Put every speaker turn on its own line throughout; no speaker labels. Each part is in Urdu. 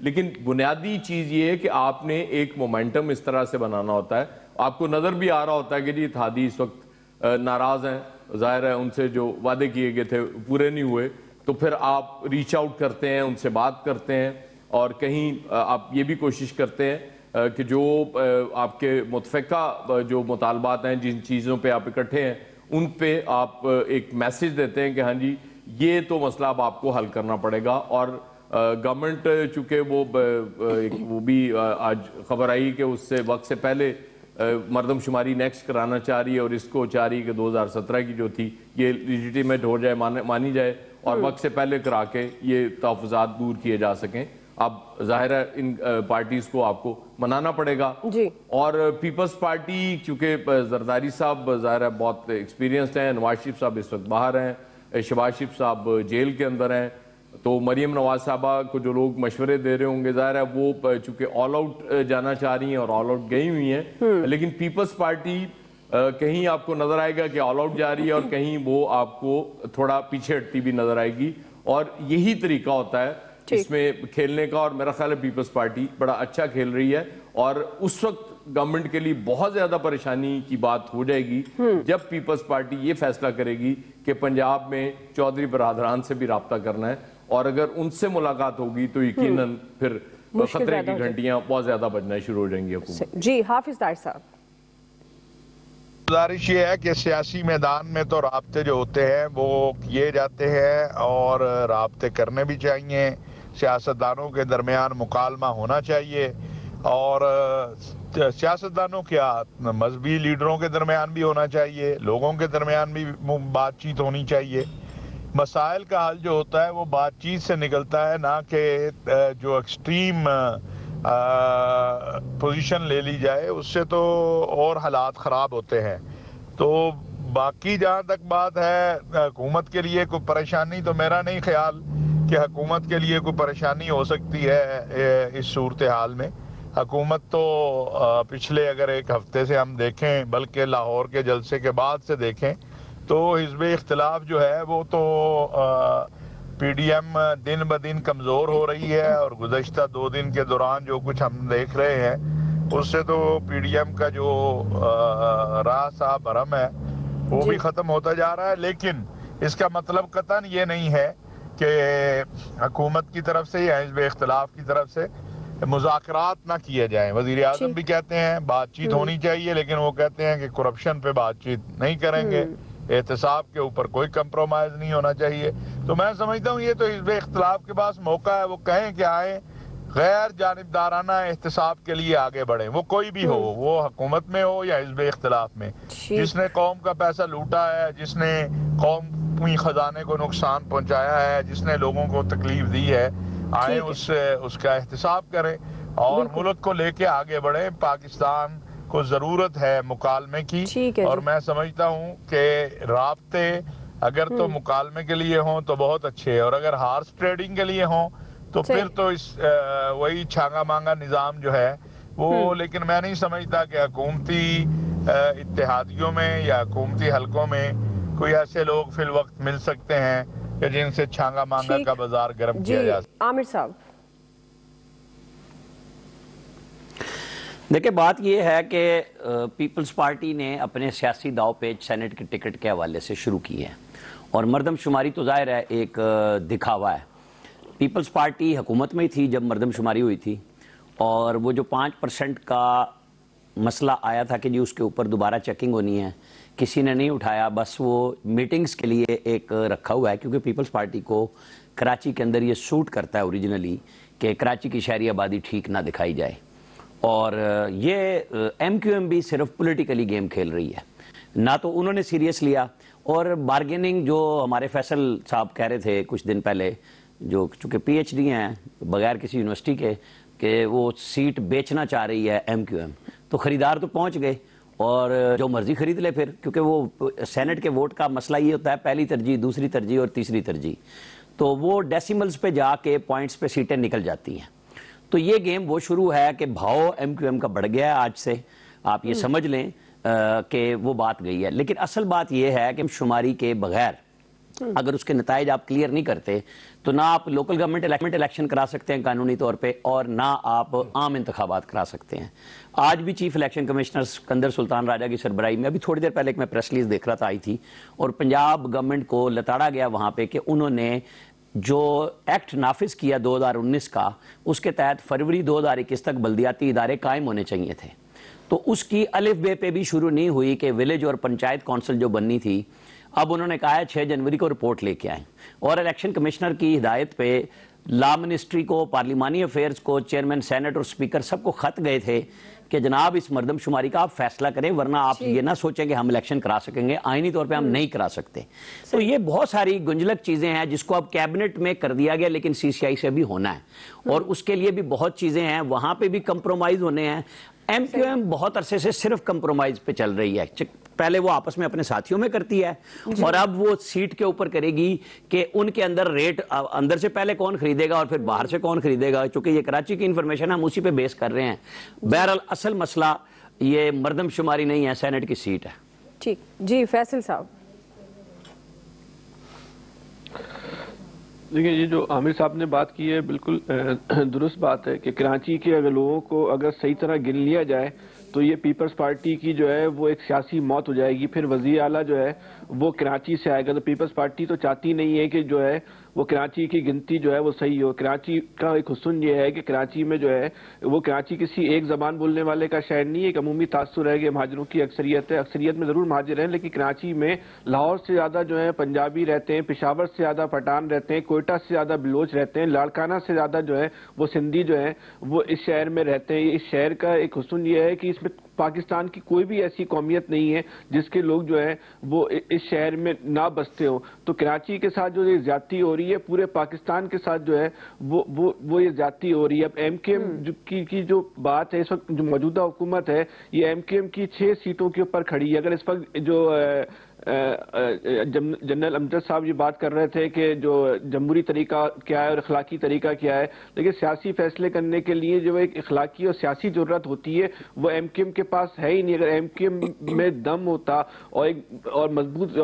لیکن بنیادی چیز یہ ہے کہ آپ نے ایک مومنٹم اس طرح سے بنانا ہوتا ہے. آپ کو نظر بھی آ رہا ہوتا ہے کہ جی اتحادی اس وقت ناراض ہیں, ظاہر ہے ان سے جو وعدے کیے گئے تھے پورے نہیں ہوئے, تو پھر آپ ریچ آؤٹ کرتے ہیں, ان سے بات کرتے ہیں, اور کہیں آپ یہ بھی کوشش کرتے ہیں کہ جو آپ کے متفقہ جو مطالبات ہیں, جن چیزوں پہ آپ اکٹھے ہیں, ان پہ آپ ایک میسج دیتے ہیں کہ ہاں جی یہ تو مسئلہ اب آپ کو حل کرنا پڑے گا. اور گورنمنٹ چونکہ وہ بھی آج خبر آئی کہ اس سے وقت سے پہلے مردم شماری نیکسٹ کرانا چاہ رہی ہے, اور اس کو چاہ رہی ہے کہ 2017 کی جو تھی یہ لیجیٹیمیٹ ہو جائے, مانی جائے, اور وقت سے پہلے کرا کے یہ تحفظات دور کیے جا سکیں. اب ظاہر ہے ان پارٹیز کو آپ کو منانا پڑے گا.
جی.
اور پیپلز پارٹی چونکہ زرداری صاحب ظاہر ہے بہت ایکسپیرینسڈ ہیں, نواز شریف صاحب اس وقت باہر ہیں, شہباز شریف صاحب جیل کے اندر ہیں, تو مریم نواز صاحبہ کو جو لوگ مشورے دے رہے ہوں گے ظاہر ہے وہ چونکہ آل آؤٹ جانا چاہ رہی ہیں اور آل آؤٹ گئی ہوئی ہیں, لیکن پیپلز پارٹی کہیں آپ کو نظر آئے گا کہ آل آؤٹ جا رہی ہے, اور کہیں وہ آپ کو تھوڑا پیچھے ہٹتی بھی نظر آئے گی. اور یہی طریقہ ہوتا ہے اس میں کھیلنے کا, اور میرا خیال ہے پیپلز پارٹی بڑا اچھا کھیل رہی ہے. اور اس وقت گورنمنٹ کے لیے بہت زیادہ پریشانی کی بات ہو جائے گی جب پیپلز پارٹی یہ فیصلہ کرے گی کہ پنجاب میں چودھری برادران سے بھی رابطہ کرنا ہے, اور اگر ان سے ملاقات ہوگی تو یقیناً پھر خطرے کی گھنٹیاں بہت زیادہ بجنا شروع ہو جائیں گی حکومت.
جی حافظ طاہر صاحب.
گزارش یہ ہے کہ سیاسی میدان میں تو رابطے جو ہوتے ہیں وہ کیے جاتے ہیں, اور رابطے کرنے بھی چاہیے, سیاستدانوں کے درمیان مکالمہ ہونا چاہیے, اور سیاستدانوں کیا مذہبی لیڈروں کے درمیان بھی ہونا چاہیے, لوگوں کے درمیان بھی بات چیت ہونی چاہیے. مسائل کا حل جو ہوتا ہے وہ بات چیت سے نکلتا ہے, نہ کہ جو ایکسٹریم پوزیشن لے لی جائے, اس سے تو اور حالات خراب ہوتے ہیں. تو باقی جہاں تک بات ہے حکومت کے لیے کوئی پریشانی, تو میرا نہیں خیال کہ حکومت کے لیے کوئی پریشانی ہو سکتی ہے اس صورتحال میں. حکومت تو پچھلے اگر ایک ہفتے سے ہم دیکھیں, بلکہ لاہور کے جلسے کے بعد سے دیکھیں, تو حزب اختلاف جو ہے وہ تو پی ڈی ایم دن بدن کمزور ہو رہی ہے, اور گزشتہ 2 دن کے دوران جو کچھ ہم دیکھ رہے ہیں اس سے تو پی ڈی ایم کا جو راہ صاحب بھرم ہے وہ بھی ختم ہوتا جا رہا ہے. لیکن اس کا مطلب قطعاً یہ نہیں ہے کہ حکومت کی طرف سے یا حزب اختلاف کی طرف سے مذاکرات نہ کیے جائیں. وزیر اعظم بھی کہتے ہیں بات چیت ہونی چاہیے, لیکن وہ کہتے ہیں کہ کرپشن پہ بات چیت نہیں کریں گے, احتساب کے اوپر کوئی کمپرومائز نہیں ہونا چاہیے. تو میں سمجھتا ہوں یہ تو حزب اختلاف کے پاس موقع ہے, وہ کہیں کہ آئیں غیر جانبدارانہ احتساب کے لیے آگے بڑھیں, وہ کوئی بھی ہو, وہ حکومت میں ہو یا حزب اختلاف میں. جس نے قوم کا پیسہ لوٹا ہے, جس نے قومی خزانے کو نقصان پہنچایا ہے, جس نے لوگوں کو تکلیف دی ہے, آئیں اس کا احتساب کریں اور ملک کو لے کے آگے بڑھیں. پاکستان کو ضرورت ہے مکالمے کی, اور میں سمجھتا ہوں کہ رابطے اگر تو مکالمے کے لیے ہوں تو بہت اچھے, اور اگر ہارس ٹریڈنگ کے لیے ہوں تو پھر تو وہی چھانگا مانگا نظام جو ہے وہ. لیکن میں نہیں سمجھتا کہ حکومتی اتحادیوں میں یا حکومتی حلقوں میں کوئی ایسے لوگ فی الوقت مل سکتے ہیں کہ جن سے چھانگا مانگا کا بازار گرم کیا جا سکتا.
عامر صاحب
دیکھیں, بات یہ ہے کہ پیپلز پارٹی نے اپنے سیاسی داؤ پیچ سینٹ کے ٹکٹ کے حوالے سے شروع کی ہے, اور مردم شماری تو ظاہر ہے ایک دکھاوا ہے. پیپلز پارٹی حکومت میں ہی تھی جب مردم شماری ہوئی تھی, اور وہ جو 5% کا مسئلہ آیا تھا کہ جی اس کے اوپر دوبارہ چیکنگ ہونی ہے, کسی نے نہیں اٹھایا, بس وہ میٹنگز کے لیے ایک رکھا ہوا ہے. کیونکہ پیپلز پارٹی کو کراچی کے اندر یہ سوٹ کرتا ہے اوریجنلی کہ کراچی کی شہری آبادی ٹھیک نہ دکھائی جائے, اور یہ ایم کیو ایم بھی صرف پولیٹیکلی گیم کھیل رہی ہے, نہ تو انہوں نے سیریس لیا. اور بارگیننگ جو ہمارے فیصل صاحب کہہ رہے تھے کچھ دن پہلے, جو چونکہ پی ایچ ڈی ہیں بغیر کسی یونیورسٹی کے, کہ وہ سیٹ بیچنا چاہ رہی ہے ایم کیو ایم, تو خریدار تو پہنچ گئے, اور جو مرضی خرید لے پھر, کیونکہ وہ سینٹ کے ووٹ کا مسئلہ یہ ہوتا ہے پہلی ترجیح, دوسری ترجیح اور تیسری ترجیح, تو وہ ڈیسیملز پہ جا کے پوائنٹس پہ سیٹیں نکل جاتی ہیں. تو یہ گیم وہ شروع ہے کہ بھاؤ ایم کیو ایم کا بڑھ گیا ہے آج سے, آپ یہ سمجھ لیں کہ وہ بات گئی ہے. لیکن اصل بات یہ ہے کہ شماری کے بغیر اگر اس کے نتائج آپ کلیئر نہیں کرتے تو نہ آپ لوکل گورنمنٹ الیکشن کرا سکتے ہیں قانونی طور پہ، اور نہ آپ عام انتخابات کرا سکتے ہیں۔ آج بھی چیف الیکشن کمشنر سکندر سلطان راجہ کی سربراہی میں ابھی تھوڑی دیر پہلے ایک میں پریس ریلیز دیکھ رہا تھا، آئی تھی، اور پنجاب گورنمنٹ کو لتاڑا گیا وہاں پہ کہ انہوں نے جو ایکٹ نافذ کیا 2019 کا، اس کے تحت فروری 2021 تک بلدیاتی ادارے قائم ہونے چاہیے تھے، تو اس کی الف بے پہ بھی شروع نہیں ہوئی کہ ولیج اور پنچایت کونسل جو بننی تھی، اب انہوں نے کہا ہے 6 جنوری کو رپورٹ لے کے آئیں، اور الیکشن کمشنر کی ہدایت پہ لا منسٹری کو، پارلیمانی افیئرز کو، چیئرمین سینٹ اور سپیکر سب کو خط گئے تھے کہ جناب اس مردم شماری کا آپ فیصلہ کریں، ورنہ آپ یہ نہ سوچیں کہ ہم الیکشن کرا سکیں گے، آئینی طور پہ ہم نہیں کرا سکتے۔ تو یہ بہت ساری گنجلک چیزیں ہیں جس کو اب کیبنٹ میں کر دیا گیا، لیکن سی سی آئی سے بھی ہونا ہے، اور اس کے لیے بھی بہت چیزیں ہیں، وہاں پہ بھی کمپرومائز ہونے ہیں۔ ایم کیو ایم بہت عرصے سے صرف کمپرومائز پہ چل رہی ہے، پہلے وہ آپس میں اپنے ساتھیوں میں کرتی ہے، اور اب وہ سیٹ کے اوپر کرے گی کہ ان کے اندر ریٹ اندر سے پہلے کون خریدے گا اور پھر باہر سے کون خریدے گا، چونکہ یہ کراچی کی انفارمیشن ہم اسی پہ بیس کر رہے ہیں۔ بہرحال اصل مسئلہ یہ مردم شماری نہیں ہے، سینٹ کی سیٹ ہے۔
ٹھیک جی، فیصل صاحب۔
دیکھیں، یہ جو عامر صاحب نے بات کی ہے بالکل درست بات ہے کہ کراچی کے اگر لوگوں کو اگر صحیح طرح گن لیا جائے تو یہ پیپلز پارٹی کی جو ہے وہ ایک سیاسی موت ہو جائے گی، پھر وزیر اعلیٰ جو ہے وہ کراچی سے آئے گا۔ تو پیپلز پارٹی تو چاہتی نہیں ہے کہ جو ہے وہ کراچی کی گنتی جو ہے وہ صحیح ہو۔ کراچی کا ایک حسن یہ ہے کہ کراچی میں جو ہے وہ کراچی کسی ایک زبان بولنے والے کا شہر نہیں ہے، ایک عمومی تاثر ہے کہ مہاجروں کی اکثریت ہے، اکثریت میں ضرور مہاجر ہیں، لیکن کراچی میں لاہور سے زیادہ جو ہے پنجابی رہتے ہیں، پشاور سے زیادہ پٹھان رہتے ہیں، کوئٹہ سے زیادہ بلوچ رہتے ہیں، لاڑکانہ سے زیادہ جو ہے وہ سندھی جو ہے وہ اس شہر میں رہتے ہیں۔ اس شہر کا ایک حسن یہ ہے کہ اس میں پاکستان کی کوئی بھی ایسی قومیت نہیں ہے جس کے لوگ جو ہے وہ اس شہر میں نہ بستے ہوں۔ تو کراچی کے ساتھ جو یہ زیادتی ہو رہی ہے، پورے پاکستان کے ساتھ جو ہے وہ یہ زیادتی ہو رہی ہے۔ اب ایم کیو ایم کی جو بات ہے، اس وقت جو موجودہ حکومت ہے یہ ایم کیو ایم کی 6 سیٹوں کے اوپر کھڑی ہے۔ اگر اس وقت جو جنرل امجد صاحب یہ بات کر رہے تھے کہ جو جمہوری طریقہ کیا ہے اور اخلاقی طریقہ کیا ہے، لیکن سیاسی فیصلے کرنے کے لیے جو ایک اخلاقی اور سیاسی ضرورت ہوتی ہے وہ ایم کیو ایم کے پاس ہے ہی نہیں۔ اگر ایم کیو ایم میں دم ہوتا اور مضبوط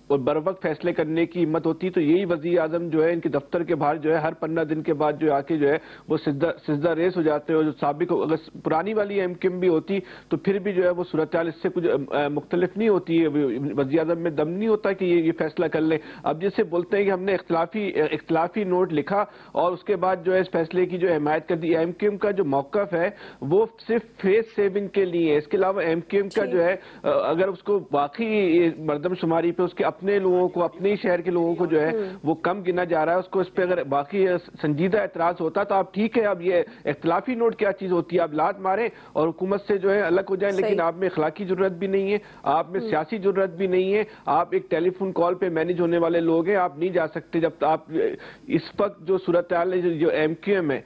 اور بر وقت فیصلے کرنے کی ہمت ہوتی تو یہی وزیر اعظم جو ہے ان کے دفتر کے باہر جو ہے ہر 15 دن کے بعد جو آ کے جو ہے وہ سجدہ ریز ہو جاتے ہیں۔ اور جو سابق اگر پرانی والی ایم کیو ایم بھی ہوتی تو پھر بھی جو ہے وہ صورتحال اس سے کچھ مختلف نہیں ہوتی ہے، وزیر اعظم میں دم نہیں ہوتا کہ یہ فیصلہ کر لیں۔ اب جسے بولتے ہیں کہ ہم نے اختلافی نوٹ لکھا اور اس کے بعد جو ہے اس فیصلے کی جو حمایت کر دی۔ ایم کیو ایم کا جو موقف ہے وہ صرف فیس سیونگ کے لیے ہے، اس کے علاوہ ایم کیو ایم کا جو ہے اگر اس کو واقعی مردم شماری پہ اس کے اپنے لوگوں کو، اپنے شہر کے لوگوں کو جو ہے وہ کم گنا جا رہا ہے، اس کو اس پہ اگر باقی سنجیدہ اعتراض ہوتا تو آپ ٹھیک ہے، اب یہ اختلافی نوٹ کیا چیز ہوتی ہے، آپ لات ماریں اور حکومت سے جو ہے الگ ہو جائیں، لیکن آپ میں اخلاقی ضرورت بھی نہیں ہے، آپ میں سیاسی ضرورت بھی نہیں ہے، آپ ایک ٹیلی فون کال پہ مینج ہونے والے لوگ ہیں، آپ نہیں جا سکتے۔ جب آپ اس وقت جو صورتحال ہے جو ایم کیو ایم ہے،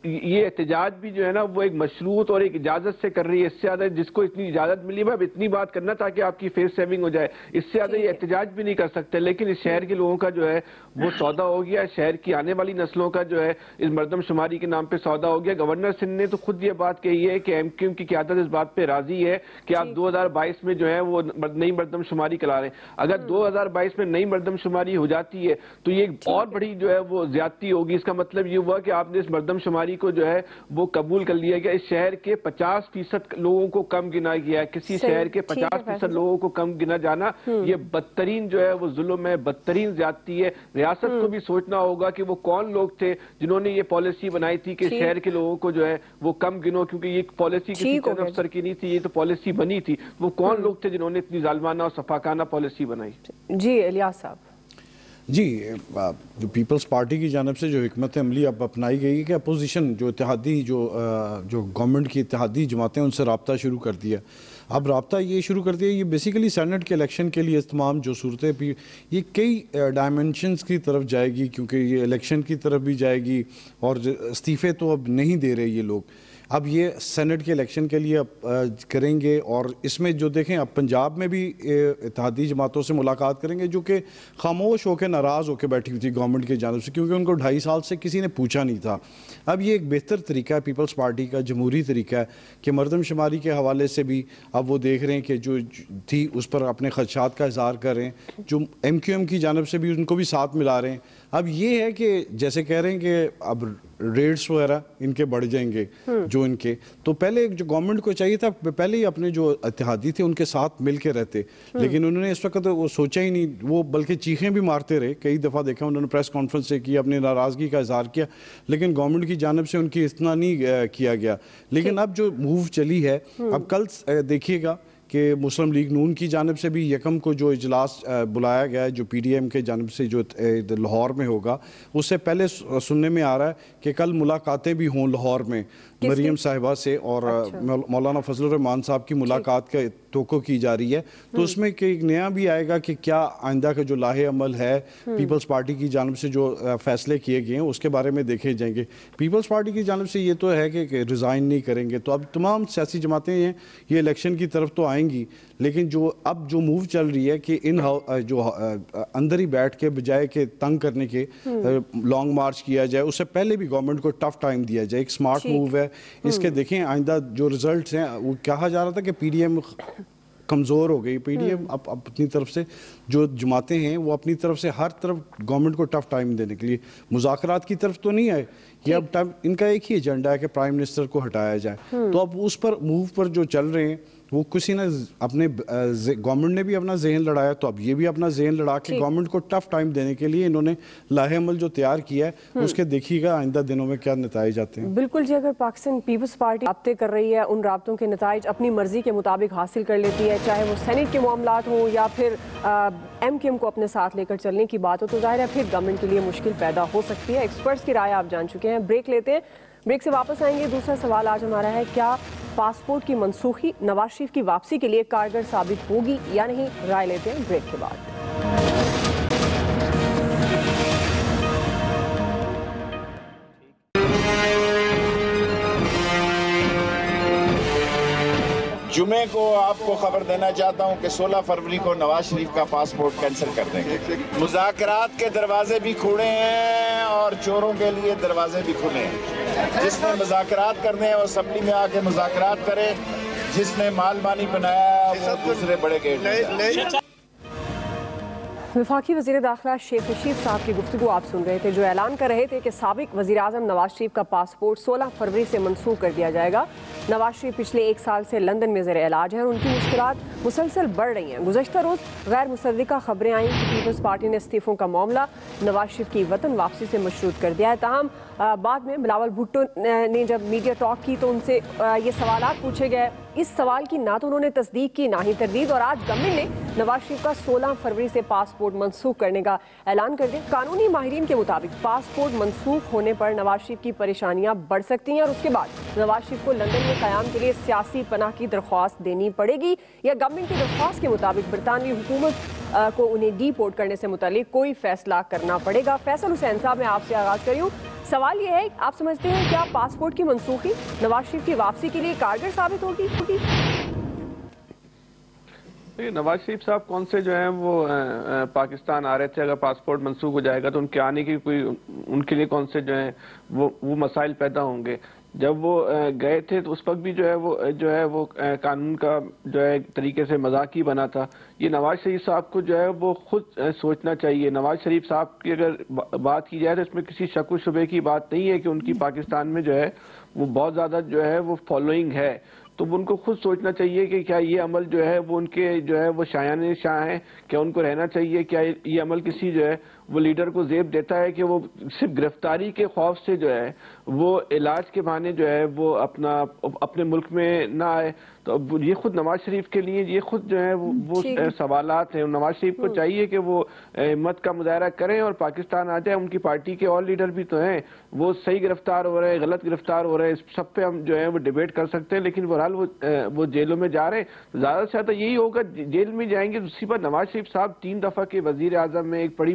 یہ احتجاج بھی جو ہے نا وہ ایک مشروط اور ایک اجازت سے کر رہی ہے۔ اس سے زیادہ جس کو اتنی اجازت ملی ہے اب اتنی بات کرنا تاکہ آپ کی فیس سیونگ ہو جائے، اس سے زیادہ یہ احتجاج بھی نہیں کر سکتے۔ لیکن اس شہر کے لوگوں کا جو ہے وہ سودا ہو گیا، شہر کی آنے والی نسلوں کا جو ہے اس مردم شماری کے نام پہ سودا ہو گیا۔ گورنر سندھ نے تو خود یہ بات کہی ہے کہ ایم کیو ایم کی قیادت اس بات پہ راضی ہے کہ آپ 2022 میں جو ہے وہ نئی مردم شماری کرا رہے ہیں۔ اگر 2022 میں نئی مردم شماری ہو جاتی ہے تو یہ ایک اور بڑی جو ہے وہ زیادتی ہوگی۔ اس کا مطلب یہ ہوا کہ آپ نے اس مردم شماری کو جو ہے وہ قبول کر لیا گیا، اس شہر کے 50% لوگوں کو کم گنا گیا ہے۔ کسی شہر کے 50% لوگوں کو کم گنا جانا یہ بدترین جو ہے وہ ظلم ہے، بدترین زیادتی ہے۔ ریاست کو بھی سوچنا ہوگا کہ وہ کون لوگ تھے جنہوں نے یہ پالیسی بنائی تھی کہ شہر کے لوگوں کو جو ہے وہ کم گنو، کیونکہ یہ پالیسی کسی چند افسر کی نہیں تھی، یہ تو پالیسی بنی تھی۔ وہ کون لوگ تھے جنہوں نے اتنی ظالمانہ اور صفاقانہ پالیسی بنائی؟
جی الیاس صاحب۔
جی، جو پیپلز پارٹی کی جانب سے جو حکمت عملی اب اپنائی گئی ہے کہ اپوزیشن جو اتحادی جو گورنمنٹ کی اتحادی جماعتیں ان سے رابطہ شروع کر دیا۔ اب رابطہ یہ شروع کر دیا، یہ بیسیکلی سینٹ کے الیکشن کے لیے تمام جو صورتیں بھی یہ کئی ڈائمنشنز کی طرف جائے گی، کیونکہ یہ الیکشن کی طرف بھی جائے گی اور استعفے تو اب نہیں دے رہے یہ لوگ۔ اب یہ سینٹ کے الیکشن کے لیے کریں گے، اور اس میں جو دیکھیں اب پنجاب میں بھی اتحادی جماعتوں سے ملاقات کریں گے جو کہ خاموش ہو کے ناراض ہو کے بیٹھی ہوئی تھی گورنمنٹ کی جانب سے، کیونکہ ان کو 2.5 سال سے کسی نے پوچھا نہیں تھا۔ اب یہ ایک بہتر طریقہ ہے پیپلز پارٹی کا، جمہوری طریقہ ہے کہ مردم شماری کے حوالے سے بھی اب وہ دیکھ رہے ہیں کہ جو تھی اس پر اپنے خدشات کا اظہار کر رہے ہیں، جو MQM کی جانب سے بھی ان کو بھی ساتھ ملا رہے ہیں۔ اب یہ ہے کہ جیسے کہہ رہے ہیں کہ اب ریٹس وغیرہ ان کے بڑھ جائیں گے جو ان کے، تو پہلے جو گورنمنٹ کو چاہیے تھا پہلے ہی اپنے جو اتحادی تھے ان کے ساتھ مل کے رہتے، لیکن انہوں نے اس وقت وہ سوچا ہی نہیں، وہ بلکہ چیخیں بھی مارتے رہے، کئی دفعہ دیکھا انہوں نے پریس کانفرنس سے کی، اپنی ناراضگی کا اظہار کیا، لیکن گورنمنٹ کی جانب سے ان کی اتنا نہیں کیا گیا۔ لیکن اب جو موو چلی ہے، اب کل دیکھیے گا کہ مسلم لیگ نون کی جانب سے بھی یکم کو جو اجلاس بلایا گیا ہے جو PDM کے جانب سے جو لاہور میں ہوگا، اس سے پہلے سننے میں آ رہا ہے کہ کل ملاقاتیں بھی ہوں لاہور میں مریم صاحبہ سے، اور مولانا فضل الرحمان صاحب کی ملاقات کا توقع کی جا رہی ہے، تو اس میں کہ ایک نیا بھی آئے گا کہ کیا آئندہ کا جو لاہے عمل ہے پیپلز پارٹی کی جانب سے جو فیصلے کیے گئے ہیں اس کے بارے میں دیکھے جائیں گے۔ پیپلز پارٹی کی جانب سے یہ تو ہے کہ ریزائن نہیں کریں گے، تو اب تمام سیاسی جماعتیں ہیں یہ الیکشن کی طرف تو آئیں گی، لیکن جو اب جو موو چل رہی ہے کہ ان جو اندر ہی بیٹھ کے بجائے کہ تنگ کرنے کے لانگ مارچ کیا جائے، اس سے پہلے بھی گورنمنٹ کو ٹف ٹائم دیا جائے، ایک سمارٹ موو ہے اس کے۔ دیکھیں آئندہ جو ریزلٹس ہیں، وہ کہا جا رہا تھا کہ PDM کمزور ہو گئی، PDM اب اپنی طرف سے جو جماعتیں ہیں وہ اپنی طرف سے ہر طرف گورنمنٹ کو ٹف ٹائم دینے کے لیے مذاکرات کی طرف تو نہیں آئے، یہ اب ان کا ایک ہی ایجنڈا ہے کہ پرائم منسٹر کو ہٹایا جائے، تو اب اس پر موو پر جو چل رہے ہیں وہ کسی نے اپنے گورنمنٹ نے بھی اپنا ذہن لڑایا، تو اب یہ بھی اپنا ذہن لڑا کے گورنمنٹ کو ٹف ٹائم دینے کے لیے انہوں نے لاہے عمل جو تیار کیا ہے اس کے دیکھیے گا آئندہ دنوں میں کیا نتائج آتے ہیں۔
بالکل جی، اگر پاکستان پیپلز پارٹی رابطے کر رہی ہے، ان رابطوں کے نتائج اپنی مرضی کے مطابق حاصل کر لیتی ہے، چاہے وہ سینٹ کے معاملات ہوں یا پھر MQM کو اپنے ساتھ لے کر چلنے کی بات ہو، تو ظاہر ہے پھر گورنمنٹ کے لیے مشکل پیدا ہو سکتی ہے۔ ایکسپرٹس کی رائے آپ جان چکے ہیں، بریک لیتے ہیں، بریک سے واپس آئیں گے۔ دوسرا سوال آج ہمارا ہے، کیا پاسپورٹ کی منسوخی نواز شریف کی واپسی کے لیے کارگر ثابت ہوگی یا نہیں؟ رائے لیتے ہیں بریک کے بعد۔
جمعے کو آپ کو خبر دینا چاہتا ہوں کہ 16 فروری کو نواز شریف کا پاسپورٹ کینسل کر دیں گے۔ مذاکرات کے دروازے بھی کھلے ہیں اور چوروں کے لیے دروازے بھی کھلے ہیں۔ جس نے مذاکرات کرنے ہیں وہ اسمبلی میں آ کے مذاکرات کرے، جس نے مال مانی بنایا وہ دوسرے بڑے گیٹ میں جائے۔
وفاقی وزیر داخلہ شیخ رشید صاحب کی گفتگو آپ سن رہے تھے، جو اعلان کر رہے تھے کہ سابق وزیر اعظم نواز شریف کا پاسپورٹ 16 فروری سے منسوخ کر دیا جائے گا۔ نواز شریف پچھلے 1 سال سے لندن میں زیر علاج ہیں اور ان کی مشکلات مسلسل بڑھ رہی ہیں۔ گزشتہ روز غیر مصدقہ خبریں آئیں کہ پیپلز پارٹی نے استعفوں کا معاملہ نواز شریف کی وطن واپسی سے مشروط کر دیا ہے۔ تاہم بعد میں بلاول بھٹو نے جب میڈیا ٹاک کی تو ان سے یہ سوالات پوچھے گئے، اس سوال کی نہ تو انہوں نے تصدیق کی نہ ہی تردید، اور آج گورنمنٹ نے نواز شریف کا 16 فروری سے پاسپورٹ منسوخ کرنے کا اعلان کر دیا۔ قانونی ماہرین کے مطابق پاسپورٹ منسوخ ہونے پر نواز شریف کی پریشانیاں بڑھ سکتی ہیں اور اس کے بعد نواز شریف کو لندن میں قیام کے لیے سیاسی پناہ کی درخواست دینی پڑے گی، یا گورنمنٹ کی درخواست کے مطابق برطانوی حکومت کو انہیں ڈی پورٹ کرنے سے متعلق کوئی فیصلہ کرنا پڑے گا۔ فیصل حسین صاحب، میں آپ سے آغاز کری ہوں، سوال یہ ہے، آپ سمجھتے ہیں کیا پاسپورٹ کی منسوخی نواز شریف کی واپسی کے لیے کارگر ثابت ہوگی؟
نواز شریف صاحب کون سے جو ہیں وہ پاکستان آ رہے تھے، اگر پاسپورٹ منسوخ ہو جائے گا تو ان کے آنے کی کوئی ان کے لیے کون سے جو ہیں وہ مسائل پیدا ہوں گے؟ جب وہ گئے تھے تو اس وقت بھی جو ہے وہ قانون کا جو ہے طریقے سے مذاق ہی بنا تھا۔ یہ نواز شریف صاحب کو جو ہے وہ خود سوچنا چاہیے۔ نواز شریف صاحب کی اگر بات کی جائے تو اس میں کسی شک و شبے کی بات نہیں ہے کہ ان کی پاکستان میں جو ہے وہ بہت زیادہ جو ہے وہ فالوئنگ ہے، تو ان کو خود سوچنا چاہیے کہ کیا یہ عمل جو ہے وہ ان کے جو ہے وہ شایان شاہ ہیں، کیا ان کو رہنا چاہیے، کیا یہ عمل کسی جو ہے وہ لیڈر کو زیب دیتا ہے کہ وہ صرف گرفتاری کے خوف سے جو ہے وہ علاج کے بہانے جو ہے وہ اپنے ملک میں نہ آئے۔ تو یہ خود نواز شریف کے لیے یہ خود جو ہے وہ سوالات ہیں۔ نواز شریف کو چاہیے کہ وہ ہمت کا مظاہرہ کریں اور پاکستان آ جائے۔ ان کی پارٹی کے اور لیڈر بھی تو ہیں، وہ صحیح گرفتار ہو رہے ہیں، غلط گرفتار ہو رہے ہیں، اس سب پہ ہم جو ہے وہ ڈیبیٹ کر سکتے ہیں، لیکن بہرحال وہ جیلوں میں جا رہے ہیں۔ زیادہ سے زیادہ یہی ہوگا، جیل میں جائیں گے، اسی پر نواز شریف صاحب 3 دفعہ کے وزیر اعظم میں، ایک بڑی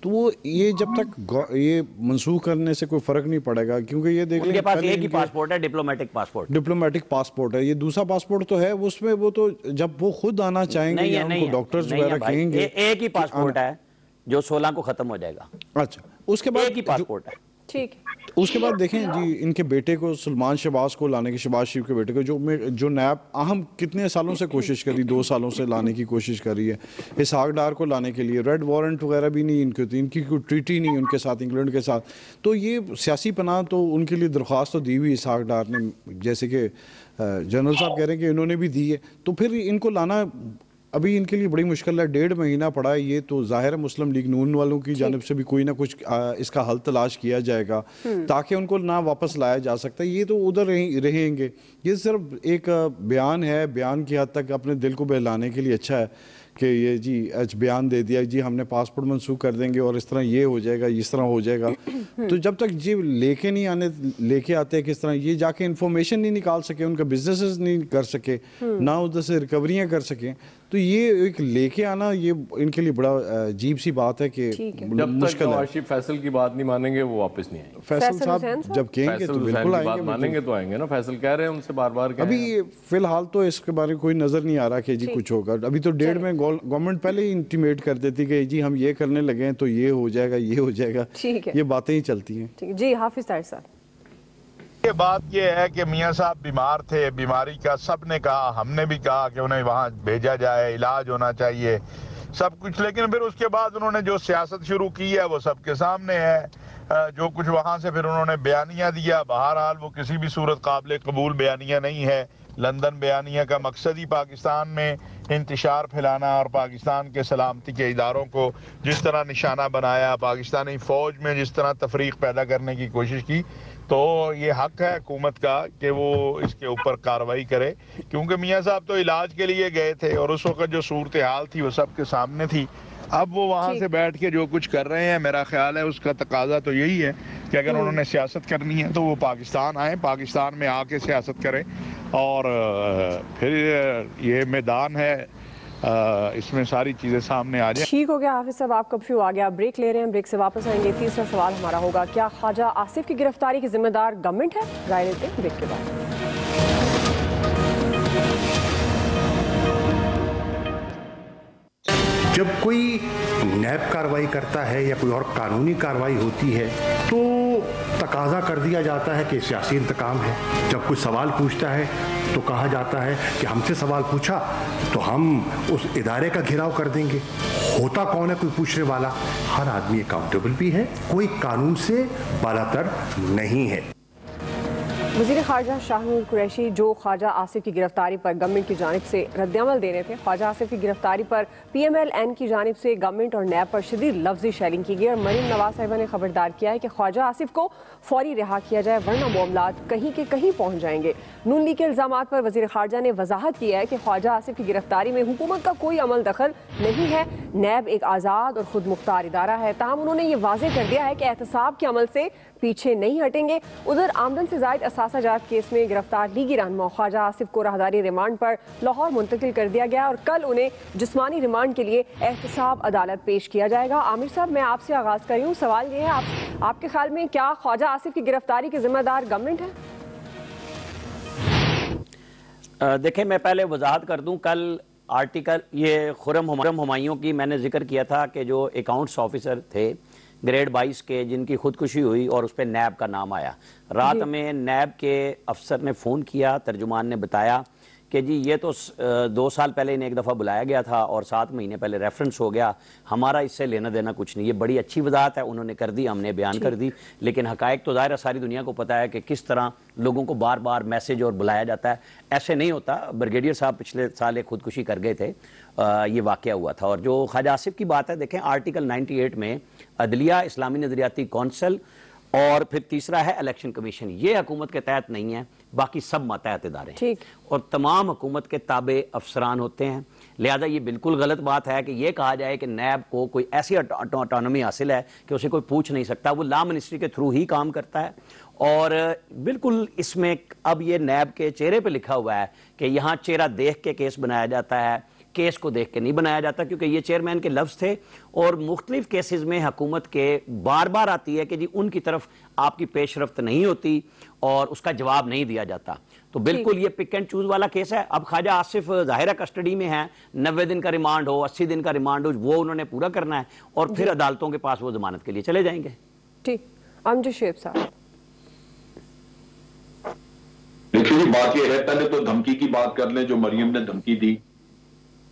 تو وہ یہ جب تک یہ منسوخ کرنے سے کوئی فرق نہیں پڑے گا، کیونکہ یہ دیکھ لیں
ان کے پاس ایک ہی پاسپورٹ ہے، ڈپلومیٹک
پاسپورٹ ہے، یہ دوسرا پاسپورٹ تو ہے اس میں، وہ تو جب وہ خود آنا چاہیں گے یا ان کو ڈاکٹرز وغیرہ کہیں گے،
ایک ہی پاسپورٹ ہے جو 16 کو ختم ہو جائے گا.
اچھا اس کے بعد
ایک ہی پاسپورٹ ہے.
ٹھیک.
اس کے بعد دیکھیں جی ان کے بیٹے کو، سلمان شہباز کو لانے کی، شہباز شریف کے بیٹے کو، جو نیب اہم کتنے سالوں سے کوشش کری، 2 سالوں سے لانے کی کوشش کر رہی ہے. اسحاق ڈار کو لانے کے لیے ریڈ وارنٹ وغیرہ بھی نہیں ان کی کوئی ٹریٹی نہیں ان کے ساتھ، انگلینڈ کے ساتھ. تو یہ سیاسی پناہ تو ان کے لیے درخواست تو دی ہوئی اسحاق ڈار نے، جیسے کہ جنرل صاحب کہہ رہے ہیں کہ انہوں نے بھی دی ہے. تو پھر ان کو لانا ابھی ان کے لیے بڑی مشکل ہے. 1.5 مہینہ پڑا ہے. یہ تو ظاہر ہے مسلم لیگ نون والوں کی جانب سے بھی کوئی نہ کچھ اس کا حل تلاش کیا جائے گا تاکہ ان کو نہ واپس لایا جا سکتا ہے. یہ تو ادھر رہیں گے. یہ صرف ایک بیان ہے، بیان کی حد تک اپنے دل کو بہلانے کے لیے اچھا ہے کہ یہ جی بیان دے دیا جی ہم نے پاسپورٹ منسوخ کر دیں گے اور اس طرح یہ ہو جائے گا، اس طرح ہو جائے گا. تو جب تک جی لے کے آتے ہیں کس طرح، یہ جا کے انفارمیشن نہیں نکال سکے، ان کا بزنسز نہیں کر سکے، نہ ادھر سے ریکوریاں کر سکیں، تو یہ ایک لے کے آنا یہ ان کے لیے بڑا عجیب سی بات ہے کہ
مشکل ہے. نواز شریف فیصل کی بات نہیں مانیں گے وہ واپس نہیں آئیں گے.
فیصل صاحب جب کہیں گے تو بالکل آئیں گے.
مانیں گے تو آئیں گے نا. فیصل کہہ رہے ہیں ان سے بار بار کہیں.
ابھی فی الحال تو اس کے بارے میں کوئی نظر نہیں آ رہا کہ جی کچھ ہوگا. ابھی تو 1.5 میں گورنمنٹ پہلے ہی انٹیمیٹ کر دیتی کہ جی ہم یہ کرنے لگے ہیں تو یہ ہو جائے گا، یہ ہو جائے گا. یہ باتیں ہی چلتی ہیں.
جی حافظ طاہر صاحب،
یہ بات یہ ہے کہ میاں صاحب بیمار تھے، بیماری کا سب نے کہا، ہم نے بھی کہا کہ انہیں وہاں بھیجا جائے، علاج ہونا چاہیے، سب کچھ. لیکن پھر اس کے بعد انہوں نے جو سیاست شروع کی ہے وہ سب کے سامنے ہے. جو کچھ وہاں سے پھر انہوں نے بیانیہ دیا، بہرحال وہ کسی بھی صورت قابل قبول بیانیہ نہیں ہے. لندن بیانیہ کا مقصد ہی پاکستان میں انتشار پھیلانا اور پاکستان کے سلامتی کے اداروں کو جس طرح نشانہ بنایا، پاکستانی فوج میں جس طرح تفریق پیدا کرنے کی کوشش کی. تو یہ حق ہے حکومت کا کہ وہ اس کے اوپر کارروائی کرے، کیونکہ میاں صاحب تو علاج کے لیے گئے تھے اور اس وقت جو صورتحال تھی وہ سب کے سامنے تھی. اب وہ وہاں سے بیٹھ کے جو کچھ کر رہے ہیں، میرا خیال ہے اس کا تقاضا تو یہی ہے کہ اگر انہوں نے سیاست کرنی ہے تو وہ پاکستان آئیں، پاکستان میں آ کے سیاست کریں. اور پھر یہ میدان ہے، اس میں ساری چیزیں سامنے آ جائیں.
ٹھیک ہو گیا حافظ صاحب، آپ کا کنفیو آ گیا. بریک لے رہے ہیں، بریک سے واپس آئیں گے. تیسرا سوال ہمارا ہوگا، کیا خواجہ آصف کی گرفتاری کی ذمہ دار گورنمنٹ ہے؟ رائے لیتے ہیں بریک کے بعد.
جب کوئی نیب کارروائی کرتا ہے یا کوئی اور قانونی کارروائی ہوتی ہے تو تقاضا کر دیا جاتا ہے کہ سیاسی انتقام ہے. جب کوئی سوال پوچھتا ہے تو کہا جاتا ہے کہ ہم سے سوال پوچھا تو ہم اس ادارے کا گھیراؤ کر دیں گے. ہوتا کون ہے کوئی پوچھنے والا؟ ہر آدمی اکاؤنٹیبل بھی ہے، کوئی قانون سے بالاتر نہیں ہے.
وزیر خارجہ شاہ نور قریشی جو خواجہ آصف کی گرفتاری پر گورنمنٹ کی جانب سے رد عمل دے رہے تھے. خواجہ آصف کی گرفتاری پر پی ایم ایل این کی جانب سے گورنمنٹ اور نیب پر شدید لفظی شیلنگ کی گئی اور مریم نواز صاحبہ نے خبردار کیا ہے کہ خواجہ آصف کو فوری رہا کیا جائے ورنہ معاملات کہیں کے کہیں پہنچ جائیں گے. نون لیگ کے الزامات پر وزیر خارجہ نے وضاحت کیا ہے کہ خواجہ آصف کی گرفتاری میں حکومت کا کوئی عمل دخل نہیں ہے. نیب ایک آزاد اور خود مختار ادارہ ہے، تاہم انہوں نے یہ واضح کر دیا ہے کہ احتساب کے عمل سے پیچھے نہیں ہٹیں گے. ادھر آمدن سے زائد اثاثہ جات کیس میں گرفتار لیگی رہنما خواجہ آصف کو راہداری ریمانڈ پر لاہور منتقل کر دیا گیا اور کل انہیں جسمانی ریمانڈ کے لیے احتساب عدالت پیش کیا جائے گا. عامر صاحب، میں آپ سے آغاز کر رہی ہوں. سوال یہ ہے، آپ کے خیال میں کیا خواجہ آصف کی گرفتاری کی ذمہ دار گورنمنٹ ہے؟
دیکھیں، میں پہلے وضاحت کر دوں. کل آرٹیکل یہ خرم ہمایوں کی میں نے ذکر کیا تھا کہ جو اکاؤنٹس آفیسر تھے گریڈ 22 کے، جن کی خودکشی ہوئی اور اس پہ نیب کا نام آیا. رات میں نیب کے افسر نے فون کیا، ترجمان نے بتایا کہ جی یہ تو 2 سال پہلے انہیں ایک دفعہ بلایا گیا تھا اور 7 مہینے پہلے ریفرنس ہو گیا، ہمارا اس سے لینا دینا کچھ نہیں. یہ بڑی اچھی وضاحت ہے، انہوں نے کر دی، ہم نے بیان کر دی. لیکن حقائق تو ظاہر ہے ساری دنیا کو پتہ ہے کہ کس طرح لوگوں کو بار بار میسج اور بلایا جاتا ہے. ایسے نہیں ہوتا. بریگیڈیئر صاحب پچھلے سال ایک خودکشی کر گئے تھے، یہ واقعہ ہوا تھا. اور جو خواجہ آصف کی بات ہے، دیکھیں آرٹیکل 98 میں عدلیہ، اسلامی نظریاتی کونسل اور پھر تیسرا ہے الیکشن کمیشن، یہ حکومت کے تحت نہیں ہے، باقی سب ماتحت ادارے ہیں اور تمام حکومت کے تابع افسران ہوتے ہیں. لہذا یہ بالکل غلط بات ہے کہ یہ کہا جائے کہ نیب کو کوئی ایسی آٹونومی حاصل ہے کہ اسے کوئی پوچھ نہیں سکتا. وہ لا منسٹری کے تھرو ہی کام کرتا ہے اور بالکل اس میں اب یہ نیب کے چہرے پہ لکھا ہوا ہے کہ یہاں چہرہ دیکھ کے کیس بنایا جاتا ہے، کیس کو دیکھ کے نہیں بنایا جاتا، کیونکہ یہ چیئرمین کے لفظ تھے اور مختلف کیسز میں حکومت کے بار بار آتی ہے کہ جی ان کی طرف آپ کی پیش رفت نہیں ہوتی اور اس کا جواب نہیں دیا جاتا. تو بالکل یہ پک اینڈ چوز والا کیس ہے. اب خواجہ آصف ظاہرہ کسٹڈی میں ہیں، 90 دن کا ریمانڈ ہو، 80 دن کا ریمانڈ ہو، وہ انہوں نے پورا کرنا ہے اور پھر عدالتوں کے پاس وہ ضمانت کے لیے چلے جائیں گے.
ٹھیک. امجد شعیب صاحب.
دیکھیے بات یہ ہے، پہلے تو دھمکی کی بات کر لیں. جو مریم نے دھمکی دی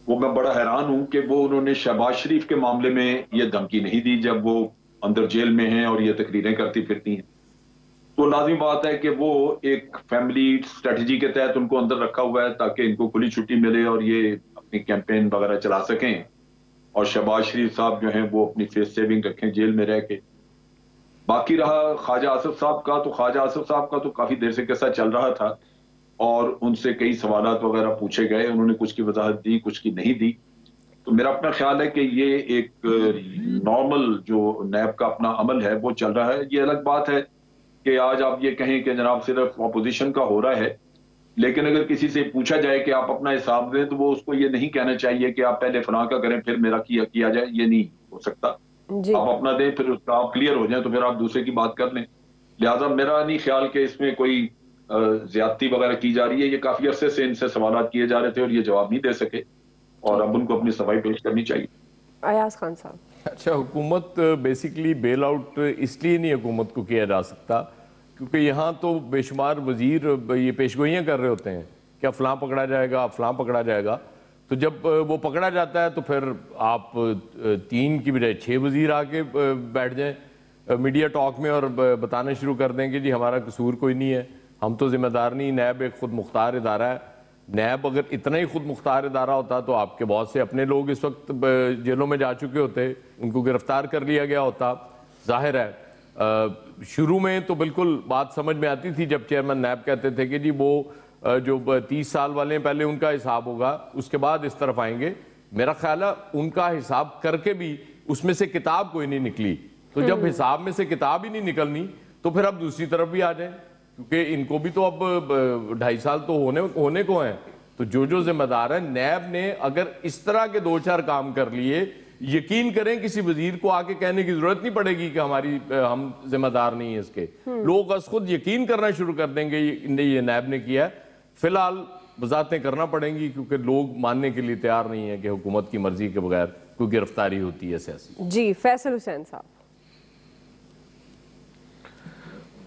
وہ میں بڑا حیران ہوں کہ وہ انہوں نے شہباز شریف کے معاملے میں یہ دھمکی نہیں دی جب وہ اندر جیل میں ہیں اور یہ تقریریں کرتی پھرتی ہیں. تو لازمی بات ہے کہ وہ ایک فیملی اسٹریٹجی کے تحت ان کو اندر رکھا ہوا ہے تاکہ ان کو کھلی چھٹی ملے اور یہ اپنی کیمپین وغیرہ چلا سکیں، اور شہباز شریف صاحب جو ہیں وہ اپنی فیس سیونگ رکھیں جیل میں رہ کے. باقی رہا خواجہ آصف صاحب کا، تو خواجہ آصف صاحب کا تو کافی دیر سے قصہ چل رہا تھا اور ان سے کئی سوالات وغیرہ پوچھے گئے، انہوں نے کچھ کی وضاحت دی کچھ کی نہیں دی. تو میرا اپنا خیال ہے کہ یہ ایک نارمل جو نیب کا اپنا عمل ہے وہ چل رہا ہے. یہ الگ بات ہے کہ آج آپ یہ کہیں کہ جناب صرف اپوزیشن کا ہو رہا ہے، لیکن اگر کسی سے پوچھا جائے کہ آپ اپنا حساب دیں تو وہ اس کو یہ نہیں کہنا چاہیے کہ آپ پہلے فلاں کا کریں پھر میرا کیا جائے. یہ نہیں ہو سکتا. آپ اپنا دیں پھر اس کا آپ کلیئر ہو جائیں تو پھر آپ دوسرے کی بات کر لیں. لہٰذا میرا نہیں خیال کہ اس میں کوئی زیادتی وغیرہ کی جا رہی ہے. یہ کافی عرصے سے ان سے سوالات کیے جا رہے تھے اور یہ جواب نہیں دے سکے اور اب ان کو اپنی صفائی پیش کرنی چاہیے.
ایاز خان صاحب.
اچھا، حکومت بیسیکلی بیل آؤٹ اس لیے نہیں حکومت کو کیا جا سکتا کیونکہ یہاں تو بے شمار وزیر یہ پیشگوئیاں کر رہے ہوتے ہیں کہ فلاں پکڑا جائے گا، فلاں پکڑا جائے گا. تو جب وہ پکڑا جاتا ہے تو پھر آپ 3 کی بجائے 6 وزیر آ کے بیٹھ جائیں میڈیا ٹاک میں اور بتانا شروع کر دیں کہ جی ہمارا قصور کوئی نہیں ہے، ہم تو ذمہ دار نہیں. نیب ایک خود مختار ادارہ ہے. نیب اگر اتنا ہی خود مختار ادارہ ہوتا تو آپ کے بہت سے اپنے لوگ اس وقت جیلوں میں جا چکے ہوتے، ان کو گرفتار کر لیا گیا ہوتا. ظاہر ہے شروع میں تو بالکل بات سمجھ میں آتی تھی جب چیئرمین نیب کہتے تھے کہ جی وہ جو 30 سال والے ہیں پہلے ان کا حساب ہوگا اس کے بعد اس طرف آئیں گے. میرا خیال ہے ان کا حساب کر کے بھی اس میں سے کتاب کوئی نہیں نکلی. تو جب حساب میں سے کتاب ہی نہیں نکلنی تو پھر اب دوسری طرف بھی آ جائیں کیونکہ ان کو بھی تو اب 2.5 سال تو ہونے کو ہیں. تو جو ذمہ دار ہے نیب نے اگر اس طرح کے 2-4 کام کر لیے، یقین کریں کسی وزیر کو آ کے کہنے کی ضرورت نہیں پڑے گی کہ ہم ذمہ دار نہیں ہیں اس کے. لوگ از خود یقین کرنا شروع کر دیں گے یہ نیب نے کیا ہے. فی الحال وضاحتیں کرنا پڑیں گی کیونکہ لوگ ماننے کے لیے تیار نہیں ہیں کہ حکومت کی مرضی کے بغیر کوئی گرفتاری ہوتی ہے سیاسی.
جی فیصل حسین صاحب.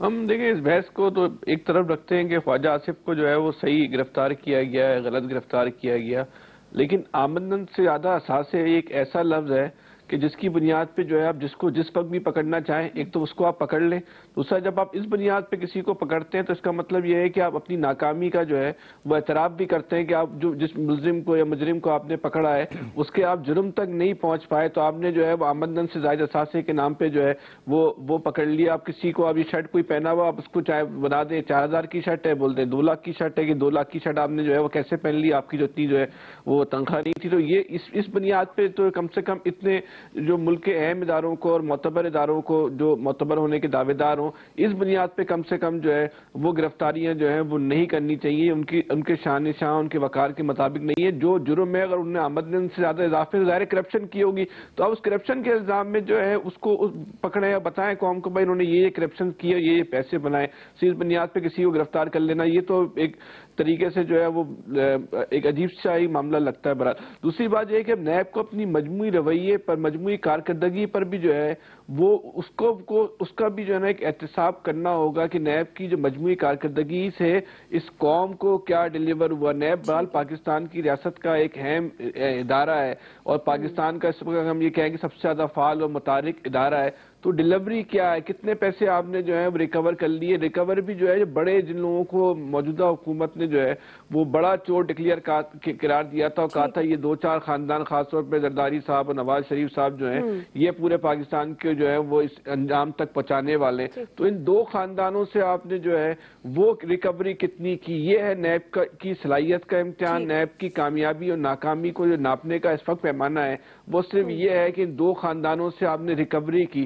ہم دیکھیں اس بحث کو تو ایک طرف رکھتے ہیں کہ خواجہ آصف کو جو ہے وہ صحیح گرفتار کیا گیا ہے، غلط گرفتار کیا گیا، لیکن آمدن سے زیادہ اساس ہے ایک ایسا لفظ ہے کہ جس کی بنیاد پہ جو ہے آپ جس کو جس وقت بھی پکڑنا چاہیں ایک تو اس کو آپ پکڑ لیں. دوسرا جب آپ اس بنیاد پہ کسی کو پکڑتے ہیں تو اس کا مطلب یہ ہے کہ آپ اپنی ناکامی کا جو ہے وہ اعتراف بھی کرتے ہیں کہ آپ جو جس ملزم کو یا مجرم کو آپ نے پکڑا ہے اس کے آپ جرم تک نہیں پہنچ پائے تو آپ نے جو ہے وہ آمدن سے زائد اثاثے کے نام پہ جو ہے وہ پکڑ لیا. آپ کسی کو ابھی شرٹ کوئی پہنا ہوا آپ اس کو چاہے بنا دیں 4000 کی شرٹ ہے، بولتے ہیں 2 لاکھ کی شرٹ ہے کہ 2 لاکھ کی شرٹ آپ نے جو ہے وہ کیسے پہن لی، آپ کی جو اتنی جو ہے وہ تنخواہ نہیں تھی. تو یہ اس بنیاد پہ تو کم سے کم اتنے جو ملک کے اہم اداروں کو اور معتبر اداروں کو جو معتبر ہونے کے دعوے دار ہوں اس بنیاد پہ کم سے کم جو ہے وہ گرفتاریاں جو ہیں وہ نہیں کرنی چاہیے. ان کے شان شاہ ان کے وقار کے مطابق نہیں ہے. جو جرم ہے اگر انہوں نے آمدن سے زیادہ اضافے ظاہر کرپشن کی ہوگی تو اب اس کرپشن کے الزام میں جو ہے اس کو پکڑیں یا بتائیں قوم کو بھائی انہوں نے یہ کرپشن کیا، یہ پیسے بنائے. اس بنیاد پہ کسی کو گرفتار کر لینا یہ تو ایک طریقے سے جو ہے وہ ایک عجیب سا ہی معاملہ لگتا ہے. برحال دوسری بات یہ ہے کہ نیب کو اپنی مجموعی رویے پر، مجموعی کارکردگی پر بھی جو ہے وہ اس کا بھی جو ہے نا ایک احتساب کرنا ہوگا کہ نیب کی جو مجموعی کارکردگی سے اس قوم کو کیا ڈیلیور ہوا. نیب برحال پاکستان کی ریاست کا ایک اہم ادارہ ہے اور پاکستان کا ہم یہ کہیں کہ سب سے زیادہ فعال اور متحرک ادارہ ہے. تو ڈیلیوری کیا ہے، کتنے پیسے آپ نے جو ہے ریکور کر لیے. ریکور بھی جو ہے بڑے جن لوگوں کو موجودہ حکومت نے جو ہے وہ بڑا چور ڈکلیئر قرار دیا تھا اور کہا تھا یہ 2-4 خاندان خاص طور پہ زرداری صاحب اور نواز شریف صاحب جو ہیں یہ پورے پاکستان کے جو ہے وہ اس انجام تک پہنچانے والے. تو ان 2 خاندانوں سے آپ نے جو ہے وہ ریکوری کتنی کی. یہ ہے نیب کی صلاحیت کا امتحان. نیب کی کامیابی اور ناکامی کو جو ناپنے کا اس وقت پیمانہ ہے وہ صرف یہ ہے کہ ان 2 خاندانوں سے آپ نے ریکوری کی.